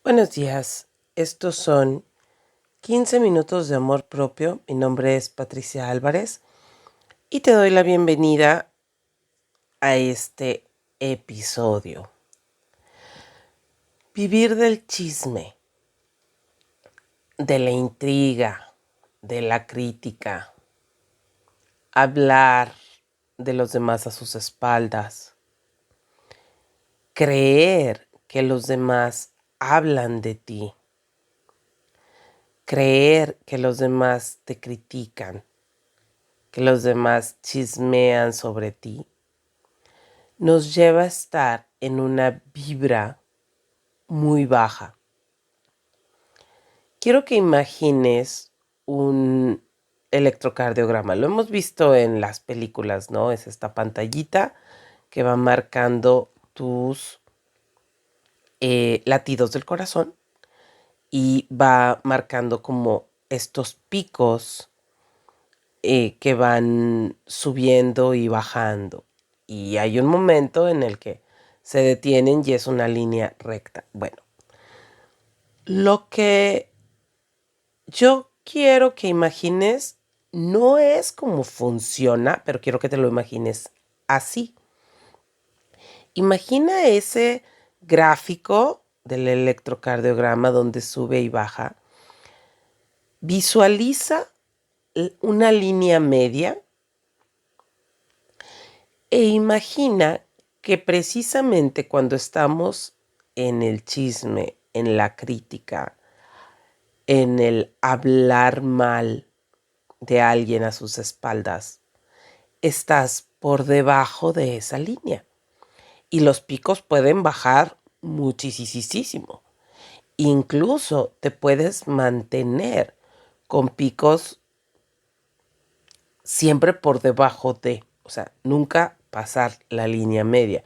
Buenos días, estos son 15 minutos de amor propio. Mi nombre es Patricia Álvarez y te doy la bienvenida a este episodio. Vivir del chisme, de la intriga, de la crítica, hablar de los demás a sus espaldas, creer que los demás hablan de ti, creer que los demás te critican, que los demás chismean sobre ti, nos lleva a estar en una vibra muy baja. Quiero que imagines un electrocardiograma. Lo hemos visto en las películas, ¿no? Es esta pantallita que va marcando tus latidos del corazón y va marcando como estos picos que van subiendo y bajando. Y hay un momento en el que se detienen y es una línea recta. Bueno, lo que yo quiero que imagines no es cómo funciona, pero quiero que te lo imagines así. Imagina ese gráfico del electrocardiograma donde sube y baja. Visualiza una línea media e imagina que precisamente cuando estamos en el chisme, en la crítica, en el hablar mal de alguien a sus espaldas, estás por debajo de esa línea. Y los picos pueden bajar muchísimo. Incluso te puedes mantener con picos siempre por debajo de, o sea, nunca pasar la línea media.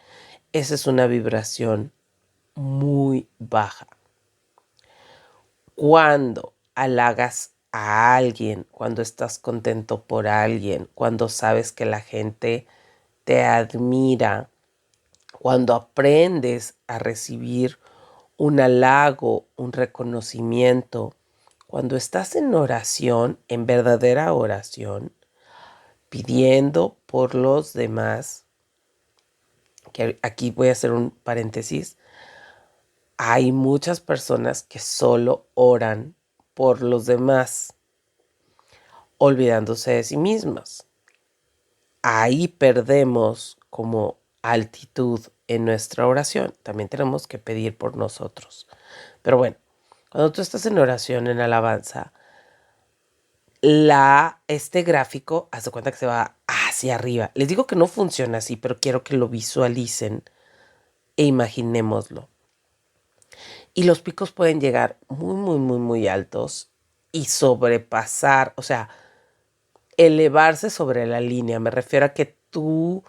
Esa es una vibración muy baja. Cuando halagas a alguien, cuando estás contento por alguien, cuando sabes que la gente te admira, cuando aprendes a recibir un halago, un reconocimiento, cuando estás en oración, en verdadera oración, pidiendo por los demás, que aquí voy a hacer un paréntesis, hay muchas personas que solo oran por los demás, olvidándose de sí mismas. Ahí perdemos como altitud en nuestra oración. También tenemos que pedir por nosotros. Pero bueno, cuando tú estás en oración, en alabanza, este gráfico, haz de cuenta que se va hacia arriba. Les digo que no funciona así, pero quiero que lo visualicen e imaginémoslo. Y los picos pueden llegar muy altos y sobrepasar, o sea, elevarse sobre la línea. Me refiero a que tu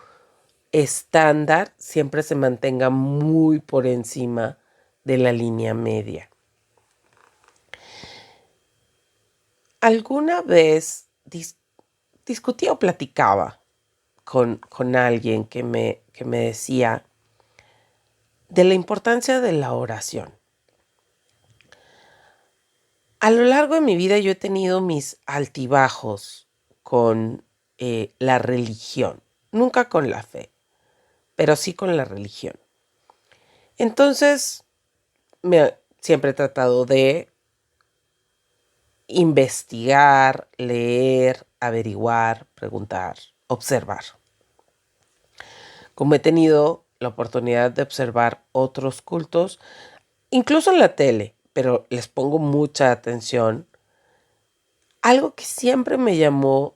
estándar siempre se mantenga muy por encima de la línea media. ¿Alguna vez discutía o platicaba con alguien que me decía de la importancia de la oración? A lo largo de mi vida yo he tenido mis altibajos con la religión, nunca con la fe, pero sí con la religión. Entonces, siempre he tratado de investigar, leer, averiguar, preguntar, observar. Como he tenido la oportunidad de observar otros cultos, incluso en la tele, pero les pongo mucha atención, algo que siempre me llamó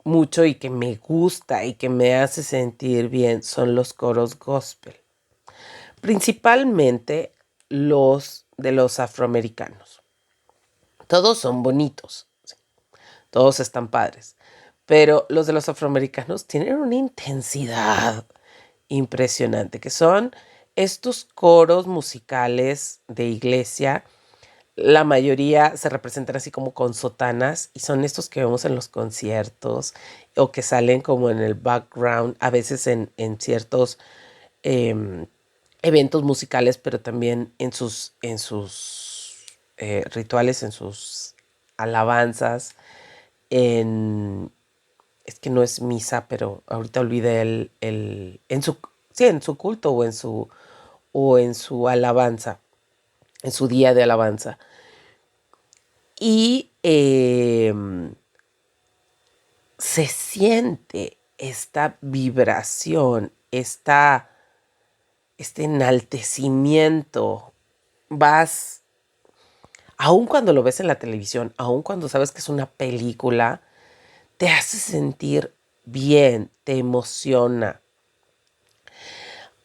mucho y que me gusta y que me hace sentir bien son los coros gospel, principalmente los de los afroamericanos. Todos son bonitos, todos están padres, pero los de los afroamericanos tienen una intensidad impresionante, que son estos coros musicales de iglesia. La mayoría se representan así como con sotanas y son estos que vemos en los conciertos o que salen como en el background, a veces en ciertos eventos musicales, pero también en sus rituales, en sus alabanzas, en es que no es misa, pero ahorita olvidé en su, sí, en su culto o en su alabanza, en su día de alabanza. Y se siente esta vibración, este enaltecimiento. Vas, aun cuando lo ves en la televisión, aun cuando sabes que es una película, te hace sentir bien, te emociona.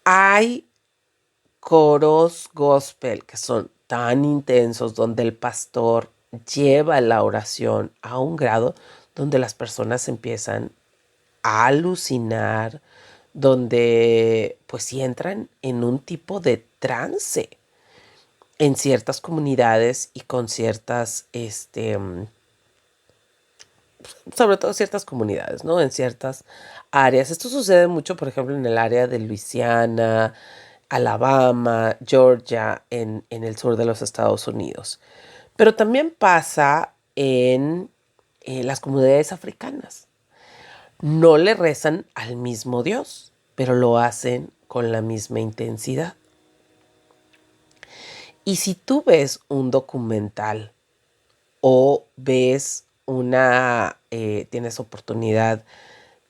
Hay coros gospel que son tan intensos donde el pastor lleva la oración a un grado donde las personas empiezan a alucinar, donde pues sí entran en un tipo de trance en ciertas comunidades y con ciertas, sobre todo ciertas comunidades, ¿no? En ciertas áreas. Esto sucede mucho, por ejemplo, en el área de Luisiana, Alabama, Georgia, en el sur de los Estados Unidos. Pero también pasa en las comunidades africanas. No le rezan al mismo Dios, pero lo hacen con la misma intensidad. Y si tú ves un documental o ves tienes oportunidad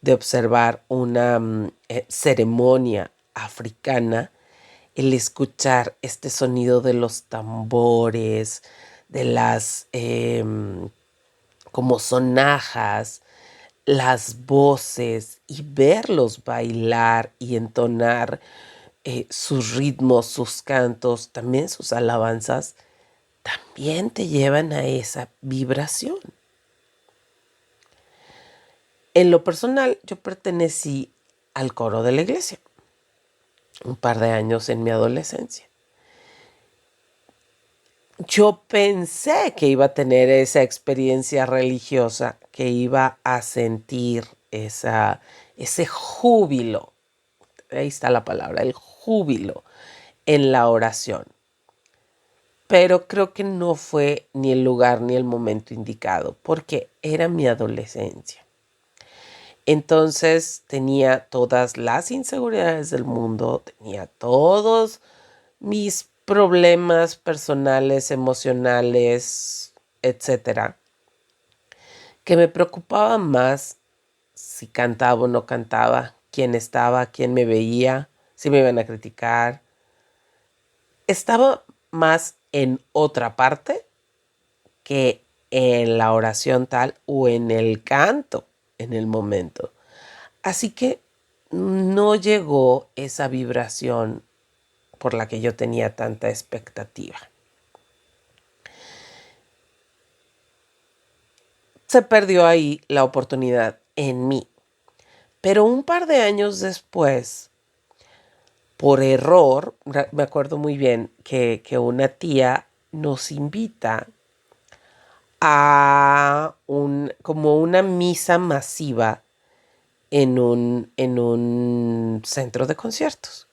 de observar una ceremonia africana, el escuchar este sonido de los tambores, de las como sonajas, las voces y verlos bailar y entonar sus ritmos, sus cantos, también sus alabanzas, también te llevan a esa vibración. En lo personal, yo pertenecí al coro de la iglesia un par de años en mi adolescencia. Yo pensé que iba a tener esa experiencia religiosa, que iba a sentir ese júbilo, ahí está la palabra, el júbilo en la oración. Pero creo que no fue ni el lugar ni el momento indicado, porque era mi adolescencia. Entonces tenía todas las inseguridades del mundo, tenía todos mis problemas personales, emocionales, etcétera, que me preocupaba más si cantaba o no cantaba, quién estaba, quién me veía, si me iban a criticar. Estaba más en otra parte que en la oración tal o en el canto en el momento. Así que no llegó esa vibración por la que yo tenía tanta expectativa. Se perdió ahí la oportunidad en mí. Pero un par de años después, por error, me acuerdo muy bien que una tía nos invita a como una misa masiva en un centro de conciertos.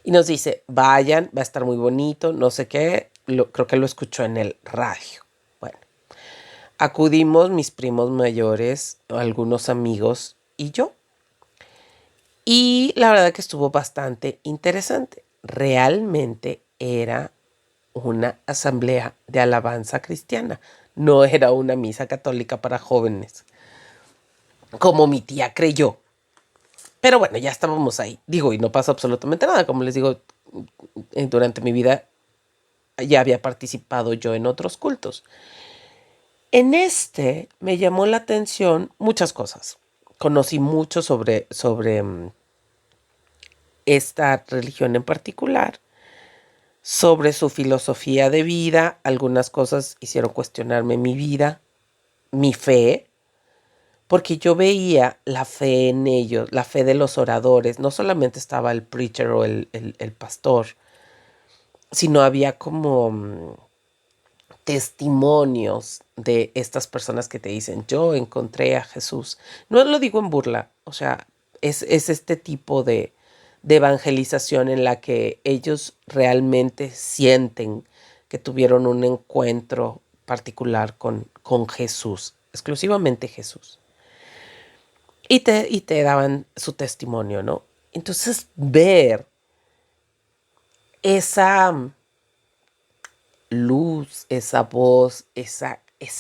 Y nos dice, vayan, va a estar muy bonito, no sé qué, creo que lo escuchó en el radio. Bueno, acudimos mis primos mayores, algunos amigos y yo. Y la verdad que estuvo bastante interesante. Realmente era una asamblea de alabanza cristiana. No era una misa católica para jóvenes, como mi tía creyó. Pero bueno, ya estábamos ahí. Digo, y no pasa absolutamente nada. Como les digo, durante mi vida ya había participado yo en otros cultos. En este me llamó la atención muchas cosas. Conocí mucho sobre esta religión en particular, sobre su filosofía de vida. Algunas cosas hicieron cuestionarme mi vida, mi fe, porque yo veía la fe en ellos, la fe de los oradores. No solamente estaba el preacher o el pastor, sino había como testimonios de estas personas que te dicen, yo encontré a Jesús. No lo digo en burla, o sea, es este tipo de evangelización en la que ellos realmente sienten que tuvieron un encuentro particular con Jesús, exclusivamente Jesús. Y te daban su testimonio, ¿no? Entonces, ver esa luz, esa voz, esa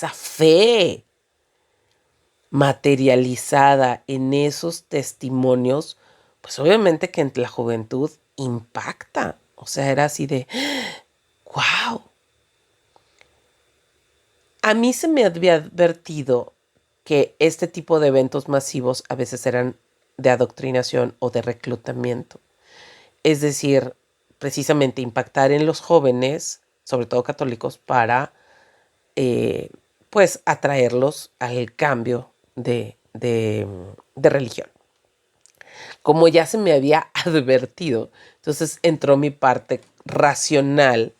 fe materializada en esos testimonios, pues obviamente que en la juventud impacta. O sea, era así de, wow. A mí se me había advertido que este tipo de eventos masivos a veces eran de adoctrinación o de reclutamiento. Es decir, precisamente impactar en los jóvenes, sobre todo católicos, para eh, pues atraerlos al cambio de religión. Como ya se me había advertido, entonces entró mi parte racional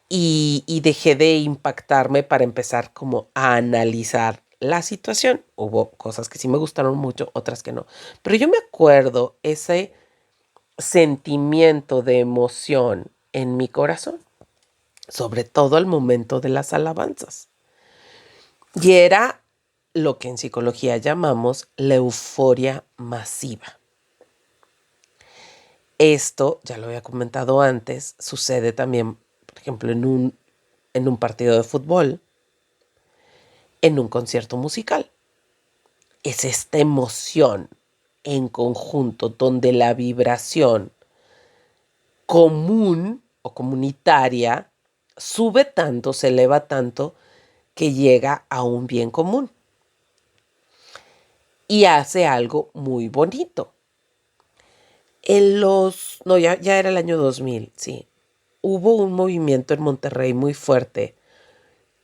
y dejé de impactarme para empezar como a analizar la situación. Hubo cosas que sí me gustaron mucho, otras que no. Pero yo me acuerdo ese sentimiento de emoción en mi corazón, sobre todo al momento de las alabanzas. Y era lo que en psicología llamamos la euforia masiva. Esto, ya lo había comentado antes, sucede también, por ejemplo, en un partido de fútbol, en un concierto musical. Es esta emoción en conjunto donde la vibración común o comunitaria sube tanto, se eleva tanto, que llega a un bien común y hace algo muy bonito. No, ya era el año 2000, sí. Hubo un movimiento en Monterrey muy fuerte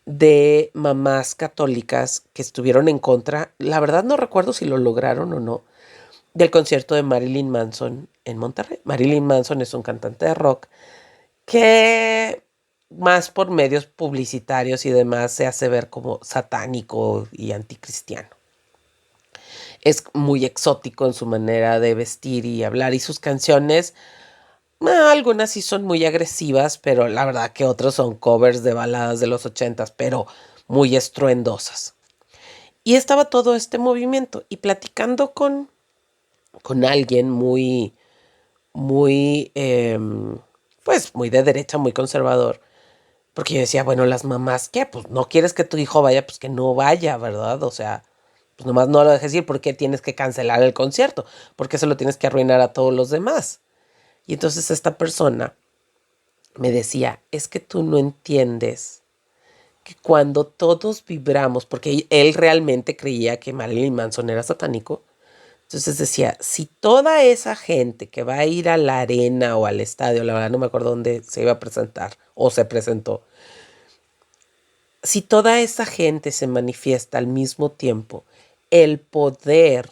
de mamás católicas que estuvieron en contra, la verdad no recuerdo si lo lograron o no, del concierto de Marilyn Manson en Monterrey. Marilyn Manson es un cantante de rock que más por medios publicitarios y demás se hace ver como satánico y anticristiano. Es muy exótico en su manera de vestir y hablar y sus canciones, algunas sí son muy agresivas, pero la verdad que otros son covers de baladas de los ochentas, pero muy estruendosas. Y estaba todo este movimiento y platicando con alguien muy, pues muy de derecha, muy conservador, porque yo decía, bueno, las mamás, ¿qué? Pues no quieres que tu hijo vaya, pues que no vaya, ¿verdad? O sea, pues nomás no lo dejes ir, ¿por qué tienes que cancelar el concierto? ¿Por qué se lo tienes que arruinar a todos los demás? Y entonces esta persona me decía, es que tú no entiendes que cuando todos vibramos, porque él realmente creía que Marilyn Manson era satánico, entonces decía, si toda esa gente que va a ir a la arena o al estadio, la verdad no me acuerdo dónde se iba a presentar o se presentó, si toda esa gente se manifiesta al mismo tiempo, el poder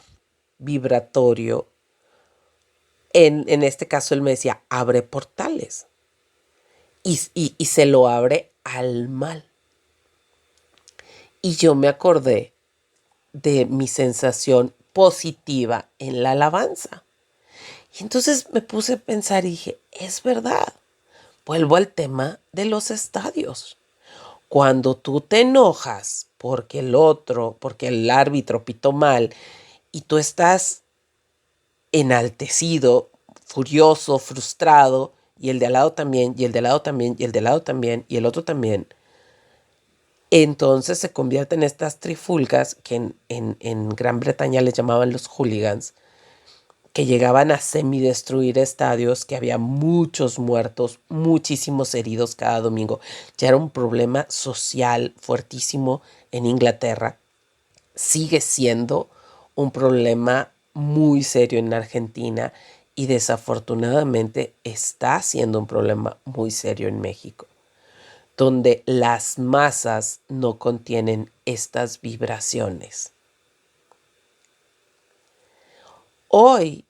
vibratorio, en este caso él me decía, abre portales y se lo abre al mal. Y yo me acordé de mi sensación positiva en la alabanza. Y entonces me puse a pensar y dije, es verdad. Vuelvo al tema de los estadios. Cuando tú te enojas porque el árbitro pitó mal y tú estás enaltecido, furioso, frustrado, y el de al lado también, y el de al lado también, y el de al lado también, y el otro también, entonces se convierten en estas trifulgas que en Gran Bretaña les llamaban los hooligans, que llegaban a semidestruir estadios, que había muchos muertos, muchísimos heridos cada domingo. Ya era un problema social fuertísimo en Inglaterra. Sigue siendo un problema muy serio en Argentina y desafortunadamente está siendo un problema muy serio en México, donde las masas no contienen estas vibraciones. Hoy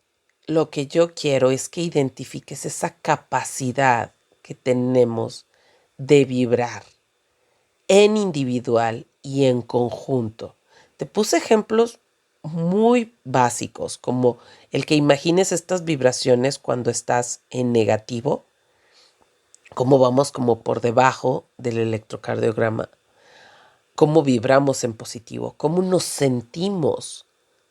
lo que yo quiero es que identifiques esa capacidad que tenemos de vibrar en individual y en conjunto. Te puse ejemplos muy básicos, como el que imagines estas vibraciones cuando estás en negativo, cómo vamos como por debajo del electrocardiograma, cómo vibramos en positivo, cómo nos sentimos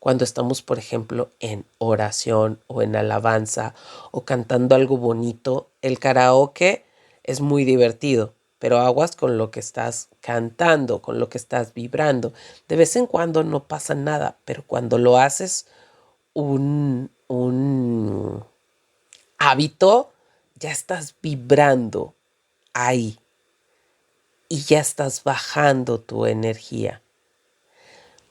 cuando estamos, por ejemplo, en oración o en alabanza o cantando algo bonito. El karaoke es muy divertido, pero aguas con lo que estás cantando, con lo que estás vibrando. De vez en cuando no pasa nada, pero cuando lo haces un hábito, ya estás vibrando ahí y ya estás bajando tu energía.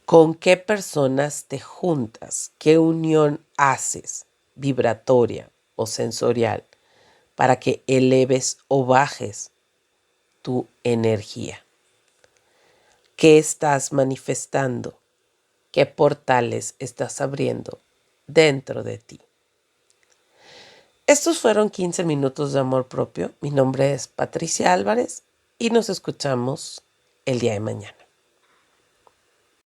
¿Con qué personas te juntas? ¿Qué unión haces vibratoria o sensorial para que eleves o bajes tu energía? ¿Qué estás manifestando? ¿Qué portales estás abriendo dentro de ti? Estos fueron 15 minutos de amor propio. Mi nombre es Patricia Álvarez y nos escuchamos el día de mañana.